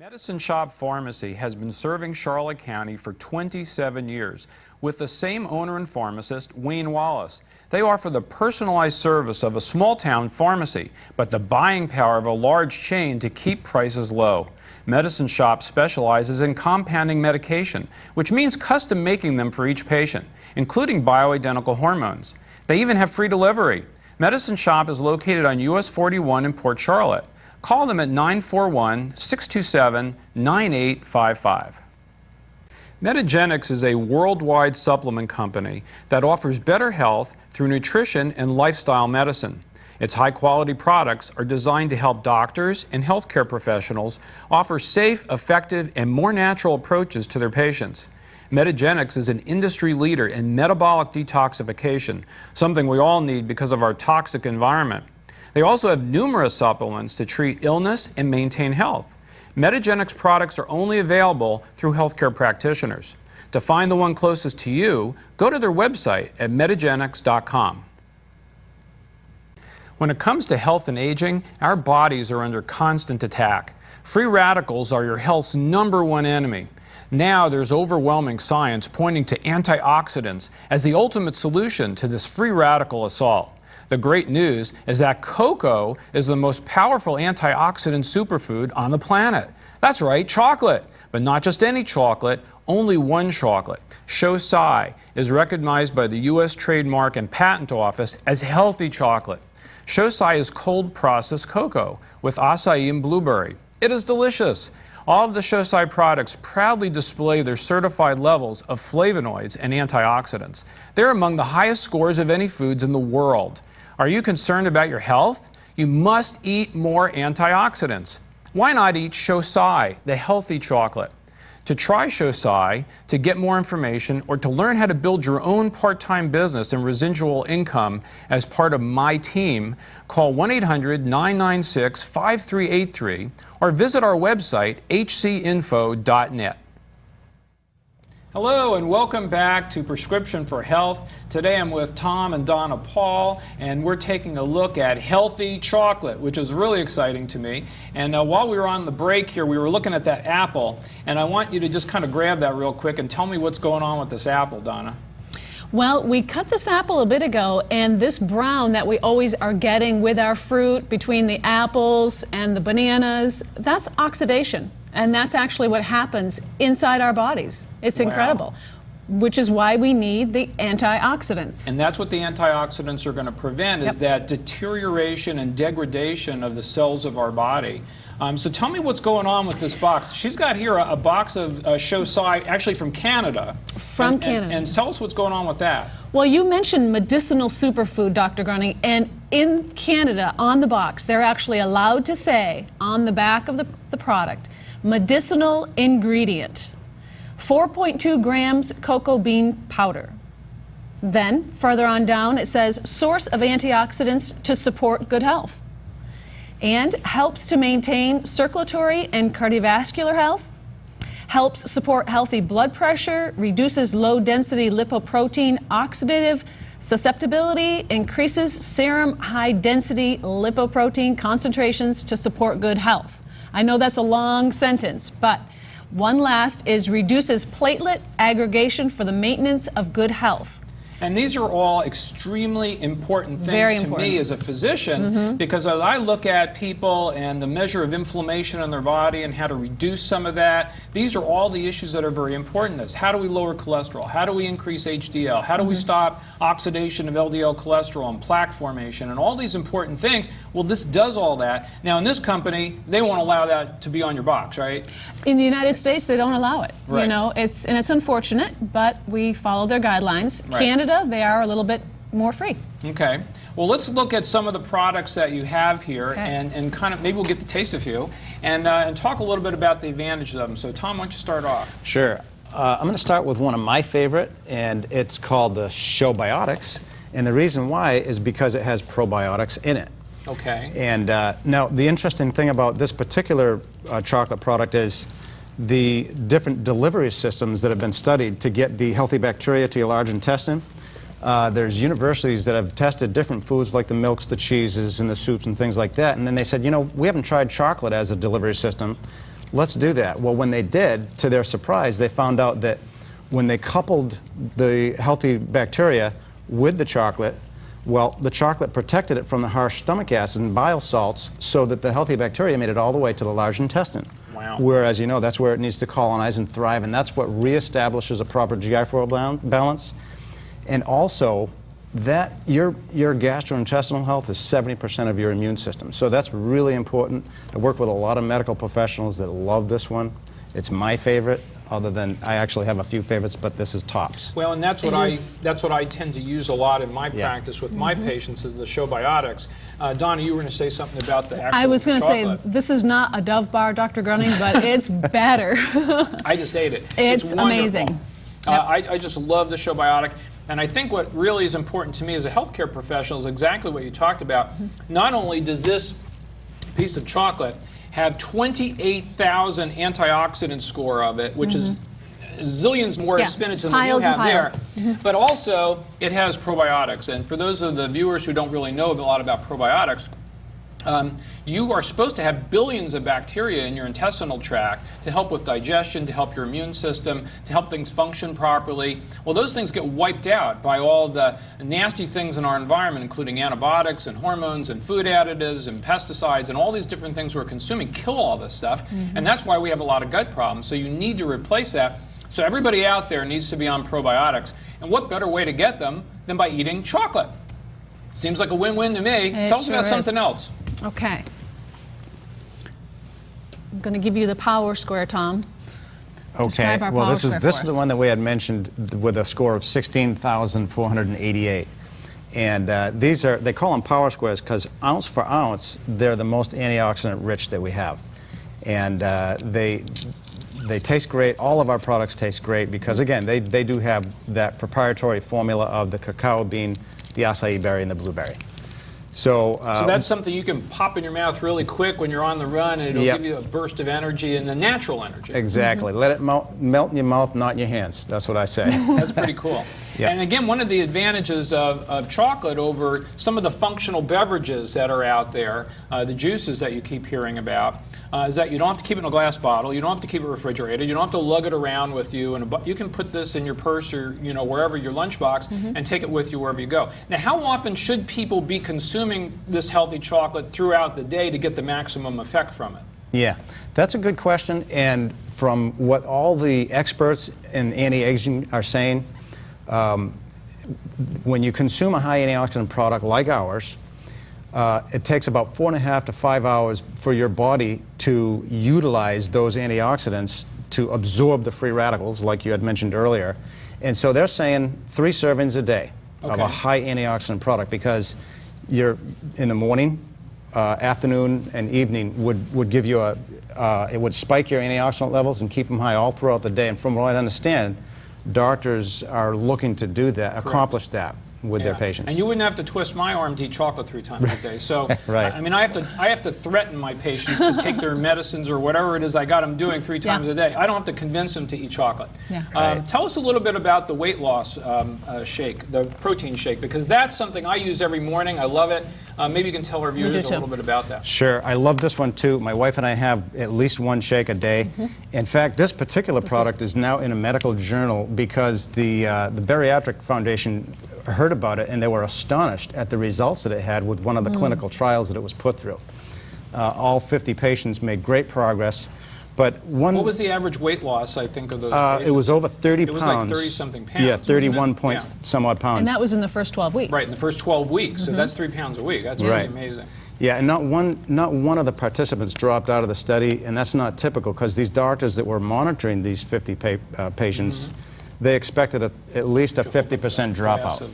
Medicine Shop Pharmacy has been serving Charlotte County for 27 years with the same owner and pharmacist, Wayne Wallace. They offer the personalized service of a small-town pharmacy, but the buying power of a large chain to keep prices low. Medicine Shop specializes in compounding medication, which means custom making them for each patient, including bioidentical hormones. They even have free delivery. Medicine Shop is located on US 41 in Port Charlotte. Call them at 941-627-9855. Metagenics is a worldwide supplement company that offers better health through nutrition and lifestyle medicine. Its high-quality products are designed to help doctors and healthcare professionals offer safe, effective, and more natural approaches to their patients. Metagenics is an industry leader in metabolic detoxification, something we all need because of our toxic environment. They also have numerous supplements to treat illness and maintain health. Metagenics products are only available through healthcare practitioners. To find the one closest to you, go to their website at metagenics.com. When it comes to health and aging, our bodies are under constant attack. Free radicals are your health's #1 enemy. Now there's overwhelming science pointing to antioxidants as the ultimate solution to this free radical assault. The great news is that cocoa is the most powerful antioxidant superfood on the planet. That's right, chocolate. But not just any chocolate, only one chocolate. Shosai is recognized by the U.S. Trademark and Patent Office as healthy chocolate. Shosai is cold-processed cocoa with acai and blueberry. It is delicious. All of the Shosai products proudly display their certified levels of flavonoids and antioxidants. They're among the highest scores of any foods in the world. Are you concerned about your health? You must eat more antioxidants. Why not eat Shosai, the healthy chocolate? To try Shosai, to get more information, or to learn how to build your own part-time business and residual income as part of my team, call 1-800-996-5383 or visit our website, hcinfo.net. Hello and welcome back to Prescription for Health. Today I'm with Tom and Donna Paul, and we're taking a look at healthy chocolate, which is really exciting to me. And while we were on the break here, we were looking at that apple, and I want you to just kind of grab that real quick and tell me what's going on with this apple, Donna. Well, we cut this apple a bit ago, and this brown that we always are getting with our fruit between the apples and the bananas, that's oxidation. And that's actually what happens inside our bodies. It's incredible, which is why we need the antioxidants. And that's what the antioxidants are going to prevent, is that deterioration and degradation of the cells of our body. So tell me what's going on with this box. She's got here a box of Shosai, actually from Canada. From Canada. And tell us what's going on with that. Well, you mentioned medicinal superfood, Dr. Gruning, and in Canada, on the box, they're actually allowed to say on the back of the product, medicinal ingredient, 4.2 grams cocoa bean powder. Then, further on down, it says source of antioxidants to support good health and helps to maintain circulatory and cardiovascular health, helps support healthy blood pressure, reduces low-density lipoprotein oxidative susceptibility, increases serum high-density lipoprotein concentrations to support good health. I know that's a long sentence, but one last is reduces platelet aggregation for the maintenance of good health. And these are all extremely important things to me as a physician, because as I look at people and the measure of inflammation in their body and how to reduce some of that, these are all the issues that are very important to us. How do we lower cholesterol? How do we increase HDL? How do we stop oxidation of LDL cholesterol and plaque formation and all these important things? Well, this does all that. Now, in this company, they won't allow that to be on your box, right? In the United States, they don't allow it. Right. You know, it's unfortunate, but we follow their guidelines. Right. Canada, they are a little bit more free. Okay. Well, let's look at some of the products that you have here, and kind of maybe we'll get to taste a few and talk a little bit about the advantages of them. So, Tom, why don't you start off? Sure. I'm going to start with one of my favorite, and it's called the Showbiotics. And the reason why is because it has probiotics in it. Okay. And now the interesting thing about this particular chocolate product is the different delivery systems that have been studied to get the healthy bacteria to your large intestine. There's universities that have tested different foods like the milks, the cheeses, and the soups and things like that. And then they said, you know, we haven't tried chocolate as a delivery system let's do that. Well, when they did, to their surprise, they found out that when they coupled the healthy bacteria with the chocolate, well, the chocolate protected it from the harsh stomach acid and bile salts so that the healthy bacteria made it all the way to the large intestine. Wow. Whereas, you know, that's where it needs to colonize and thrive, and that's what reestablishes a proper GI flora balance. And also, that your gastrointestinal health is 70% of your immune system. So that's really important. I work with a lot of medical professionals that love this one. It's my favorite, other than I actually have a few favorites, but this is tops. Well, and that's what I tend to use a lot in my practice with my patients is the Showbiotics. Donna, you were going to say something about the actual I was going to say, chocolate. this is not a Dove bar, Dr. Gruning, but it's better. I just ate it. It's wonderful. amazing. Yep. I just love the Showbiotic. And I think what really is important to me as a healthcare professional is exactly what you talked about. Not only does this piece of chocolate have 28,000 antioxidant score of it, which is zillions more spinach than what you have there, but also it has probiotics. And for those of the viewers who don't really know a lot about probiotics, you are supposed to have billions of bacteria in your intestinal tract to help with digestion, to help your immune system, to help things function properly. Well, those things get wiped out by all the nasty things in our environment, including antibiotics and hormones and food additives and pesticides and all these different things we're consuming kill all this stuff. And that's why we have a lot of gut problems. So you need to replace that. So everybody out there needs to be on probiotics. And what better way to get them than by eating chocolate? Seems like a win-win to me. Tell us about something else. Okay. I'm going to give you the power square, Tom. Okay. Well, this is the one that we had mentioned with a score of 16,488. And they call them power squares because ounce for ounce, they're the most antioxidant rich that we have. And they taste great. All of our products taste great because, again, they do have that proprietary formula of the cacao bean, the acai berry, and the blueberry. So that's something you can pop in your mouth really quick when you're on the run, and it'll give you a burst of energy and the natural energy. Exactly. Let it melt in your mouth, not in your hands. That's what I say. That's pretty cool. And again, one of the advantages of chocolate over some of the functional beverages that are out there, the juices that you keep hearing about, is that you don't have to keep it in a glass bottle, you don't have to keep it refrigerated, you don't have to lug it around with you, and you can put this in your purse or wherever, your lunchbox, and take it with you wherever you go. Now, how often should people be consuming this healthy chocolate throughout the day to get the maximum effect from it? Yeah, that's a good question, and from what all the experts in anti-aging are saying, when you consume a high antioxidant product like ours, it takes about 4.5 to 5 hours for your body to utilize those antioxidants to absorb the free radicals, like you had mentioned earlier. And so they're saying 3 servings a day of a high antioxidant product because you're in the morning, afternoon, and evening would give you it would spike your antioxidant levels and keep them high all throughout the day. And from what I understand, doctors are looking to do that, accomplish that with their patients. And you wouldn't have to twist my arm to eat chocolate 3 times a day. So, I mean, I have to threaten my patients to take their medicines or whatever it is I got them doing 3 times a day. I don't have to convince them to eat chocolate. Tell us a little bit about the weight loss shake, the protein shake, because that's something I use every morning. I love it. Maybe you can tell our viewers a little bit about that. Sure. I love this one too. My wife and I have at least 1 shake a day. In fact, this particular product is now in a medical journal because the Bariatric Foundation heard about it and they were astonished at the results that it had with one of the clinical trials that it was put through. All 50 patients made great progress. But what was the average weight loss, I think, of those patients? It was over 30 pounds. It was like 30-something pounds. Yeah, 31 point some odd pounds. And that was in the first 12 weeks. Right, in the first 12 weeks. So that's 3 pounds a week. That's really amazing. Yeah, and not one of the participants dropped out of the study, and that's not typical because these doctors that were monitoring these 50 patients, they expected at least a 50% dropout.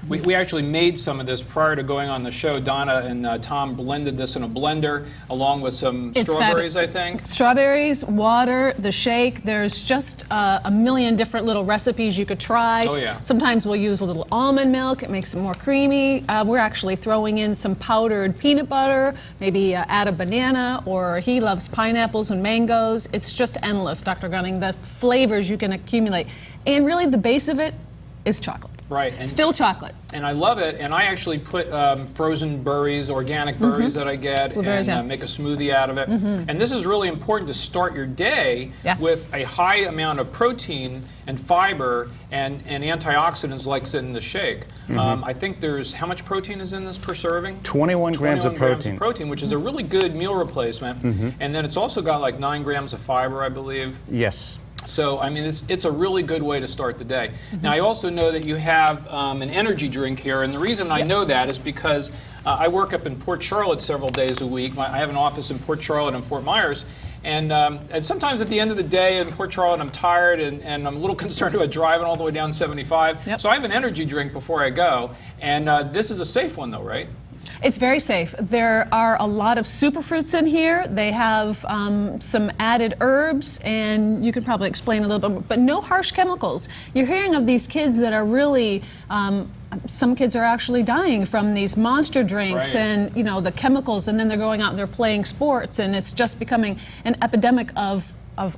We actually made some of this prior to going on the show. Donna and Tom blended this in a blender along with some strawberries, I think. Strawberries, water, the shake. There's just a million different little recipes you could try. Oh, yeah. Sometimes we'll use a little almond milk. It makes it more creamy. We're actually throwing in some powdered peanut butter, maybe add a banana, or he loves pineapples and mangoes. It's just endless, Dr. Gruning, the flavors you can accumulate. And really the base of it is chocolate. Right. And Still chocolate. And I love it, and I actually put frozen berries, organic berries that I get, and make a smoothie out of it. And this is really important to start your day with a high amount of protein and fiber and antioxidants like in the shake. I think there's, how much protein is in this per serving? 21 grams of protein. Grams of protein, which is a really good meal replacement. And then it's also got like 9 grams of fiber, I believe. Yes. So, I mean, it's a really good way to start the day. Now, I also know that you have an energy drink here, and the reason I know that is because I work up in Port Charlotte several days a week. I have an office in Port Charlotte and Fort Myers, and sometimes at the end of the day in Port Charlotte, I'm tired and I'm a little concerned about driving all the way down 75. So I have an energy drink before I go, and this is a safe one, though, right? It's very safe. There are a lot of superfruits in here. They have some added herbs, and you could probably explain a little bit, but no harsh chemicals. You're hearing of these kids that are really, some kids are actually dying from these monster drinks and, you know, the chemicals, and then they're going out and they're playing sports, and it's just becoming an epidemic of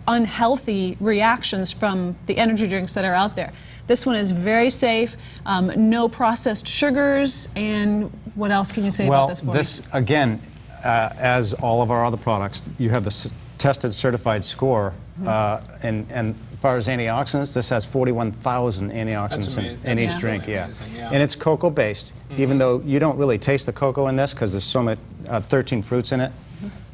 unhealthy reactions from the energy drinks that are out there. This one is very safe, no processed sugars, and what else can you say about this for me? Well, this, again, as all of our other products, you have the tested certified score, and as far as antioxidants, this has 41,000 antioxidants in each drink, And it's cocoa-based, even though you don't really taste the cocoa in this because there's so much, 13 fruits in it,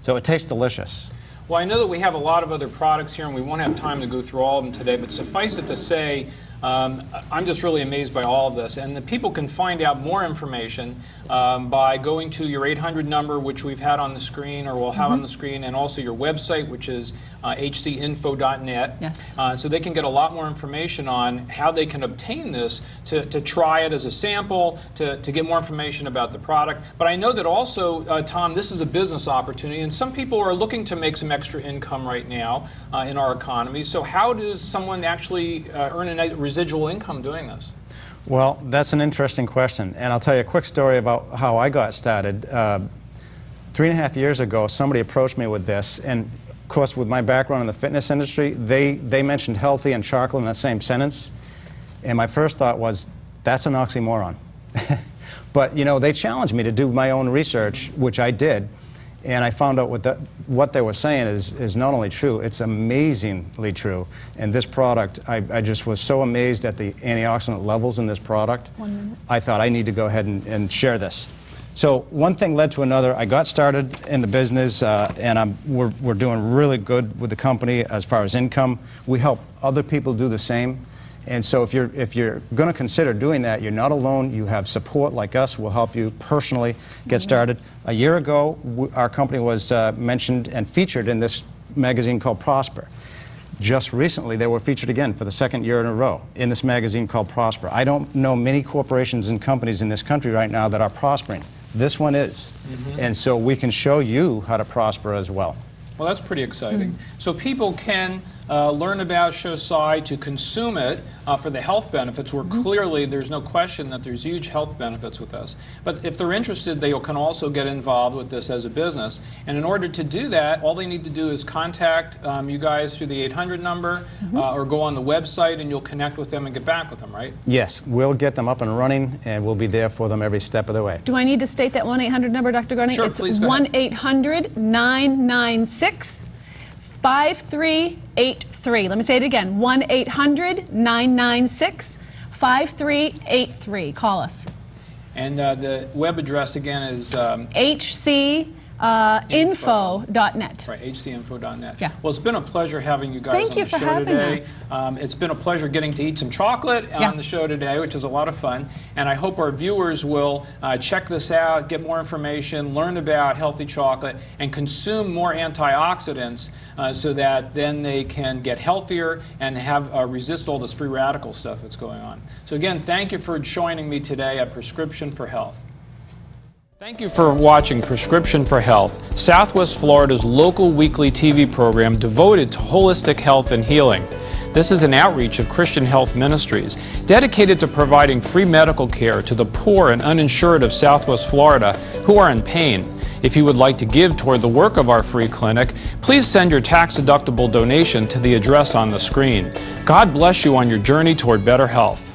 so it tastes delicious. Well, I know that we have a lot of other products here, and we won't have time to go through all of them today, but suffice it to say, I'm just really amazed by all of this. And the people can find out more information by going to your 800 number, which we've had on the screen, or we'll have on the screen, and also your website, which is hcinfo.net. Yes. So they can get a lot more information on how they can obtain this, to try it as a sample, to get more information about the product. But I know that also, Tom, this is a business opportunity, and some people are looking to make some extra income right now in our economy. So how does someone actually earn a residual income doing this? Well, that's an interesting question, and I'll tell you a quick story about how I got started. 3.5 years ago, somebody approached me with this, and of course, with my background in the fitness industry, they mentioned healthy and chocolate in that same sentence, and my first thought was, that's an oxymoron. But, you know, they challenged me to do my own research, which I did, and I found out what they were saying is not only true, it's amazingly true. And this product, I just was so amazed at the antioxidant levels in this product. I thought I need to go ahead and share this. So one thing led to another. I got started in the business, and we're doing really good with the company as far as income. We help other people do the same. And so if you're going to consider doing that, you're not alone. You have support like us. We'll help you personally get started. A year ago, our company was mentioned and featured in this magazine called Prosper. Just recently, they were featured again for the 2nd year in a row in this magazine called Prosper. I don't know many corporations and companies in this country right now that are prospering. This one is. And so we can show you how to prosper as well. Well, that's pretty exciting. So people can learn about Shosai, to consume it for the health benefits, where clearly there's no question that there's huge health benefits with this. But if they're interested, they can also get involved with this as a business. And in order to do that, all they need to do is contact you guys through the 800 number or go on the website, and you'll connect with them and get back with them, right? Yes, we'll get them up and running, and we'll be there for them every step of the way. Do I need to state that 1-800 number, Dr. Gruning? Sure, please go ahead. It's 1-800-996-5383. Let me say it again, 1-800-996-5383. Call us. And the web address again is hcinfo.net. Right, hcinfo.net. Yeah. Well, it's been a pleasure having you guys Thank on you the for show having today. us. It's been a pleasure getting to eat some chocolate on the show today, which is a lot of fun. And I hope our viewers will check this out, get more information, learn about healthy chocolate, and consume more antioxidants so that then they can get healthier and have resist all this free radical stuff that's going on. So again, thank you for joining me today at Prescription for Health. Thank you for watching Prescription for Health, Southwest Florida's local weekly TV program devoted to holistic health and healing. This is an outreach of Christian Health Ministries, dedicated to providing free medical care to the poor and uninsured of Southwest Florida who are in pain. If you would like to give toward the work of our free clinic, please send your tax-deductible donation to the address on the screen. God bless you on your journey toward better health.